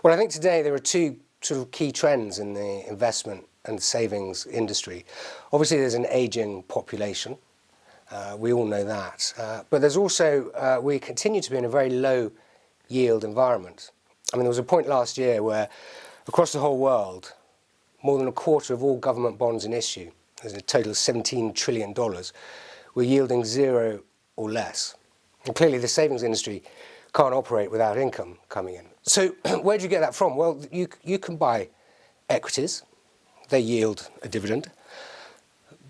Well, I think today there are two sort of key trends in the investment and savings industry. Obviously, there's an ageing population. We all know that. But there's also, we continue to be in a very low yield environment. I mean, there was a point last year where across the whole world, more than a quarter of all government bonds in issue, there's a total of $17 trillion, were yielding zero or less. And clearly the savings industry can't operate without income coming in. So where do you get that from? Well, you can buy equities. They yield a dividend.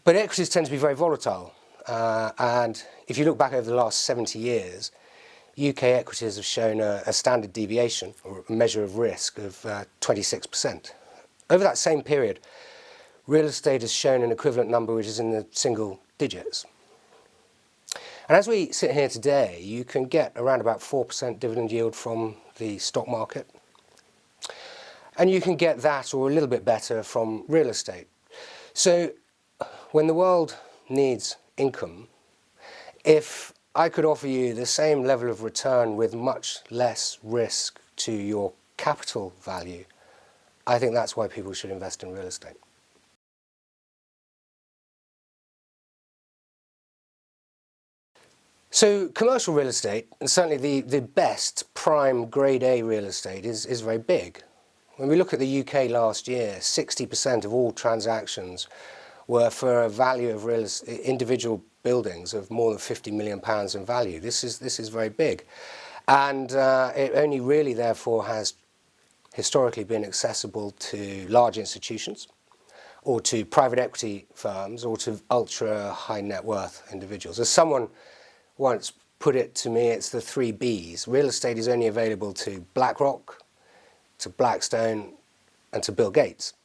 But equities tend to be very volatile. And if you look back over the last 70 years, UK equities have shown a standard deviation, or a measure of risk, of 26%. Over that same period, real estate has shown an equivalent number which is in the single digits. And as we sit here today, you can get around about 4% dividend yield from the stock market. And you can get that or a little bit better from real estate. So when the world needs income, if I could offer you the same level of return with much less risk to your capital value, I think that's why people should invest in real estate. So commercial real estate, and certainly the best prime grade A real estate, is very big. When we look at the UK last year, 60% of all transactions were for a value of individual buildings of more than £50 million in value. This is very big. And it only really therefore has historically been accessible to large institutions, or to private equity firms, or to ultra high net worth individuals. As someone once put it to me, it's the 3 Bs. Real estate is only available to BlackRock, to Blackstone, and to Bill Gates.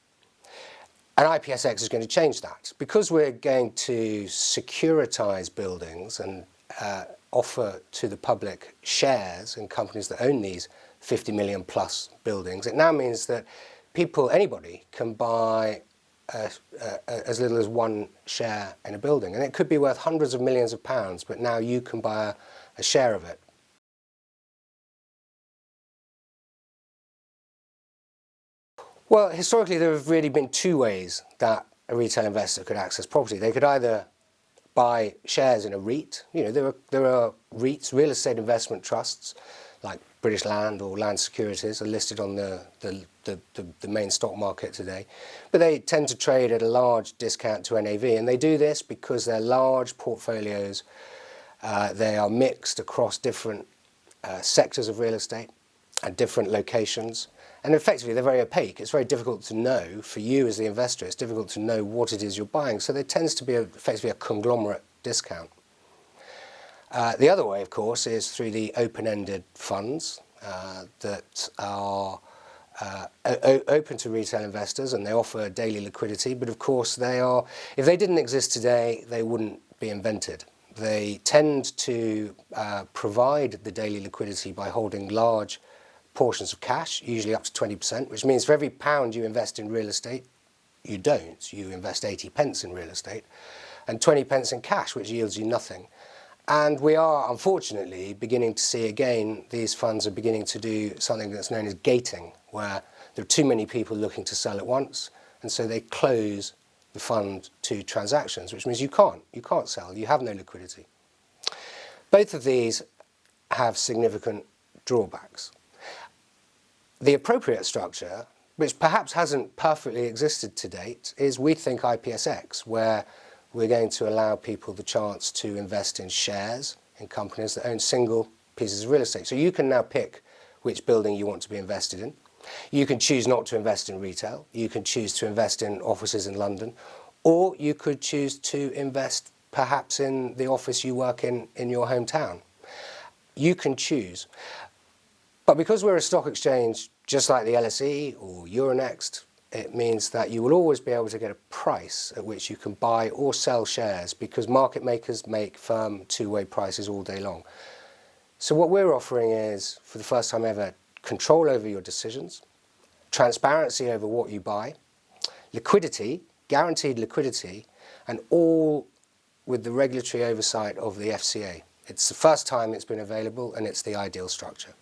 And IPSX is going to change that. Because we're going to securitize buildings and offer to the public shares in companies that own these 50 million plus buildings, it now means that anybody can buy as little as 1 share in a building. And it could be worth hundreds of millions of pounds, but now you can buy a share of it. Well, historically there have really been 2 ways that a retail investor could access property. They could either buy shares in a REIT. You know, there are REITs, real estate investment trusts, like British Land or Land Securities, are listed on the main stock market today. But they tend to trade at a large discount to NAV, and they do this because they're large portfolios. They are mixed across different sectors of real estate and different locations. And effectively, they're very opaque. It's very difficult to know, for you as the investor, it's difficult to know what it is you're buying. So there tends to be effectively a conglomerate discount. The other way, of course, is through the open-ended funds that are open to retail investors, and they offer daily liquidity. But of course, if they didn't exist today, they wouldn't be invented. They tend to provide the daily liquidity by holding large portions of cash, usually up to 20%, which means for every £1 you invest in real estate, you invest 80 pence in real estate, and 20 pence in cash, which yields you nothing. And we are, unfortunately, beginning to see again, these funds are beginning to do something that's known as gating, where there are too many people looking to sell at once, and so they close the fund to transactions, which means you can't sell, you have no liquidity. Both of these have significant drawbacks. The appropriate structure, which perhaps hasn't perfectly existed to date, is, we think, IPSX, where we're going to allow people the chance to invest in shares in companies that own single pieces of real estate. So you can now pick which building you want to be invested in. You can choose not to invest in retail. You can choose to invest in offices in London, or you could choose to invest perhaps in the office you work in your hometown. You can choose. But because we're a stock exchange, just like the LSE or Euronext, it means that you will always be able to get a price at which you can buy or sell shares, because market makers make firm 2-way prices all day long. So what we're offering is, for the first time ever, control over your decisions, transparency over what you buy, liquidity, guaranteed liquidity, and all with the regulatory oversight of the FCA. It's the first time it's been available, and it's the ideal structure.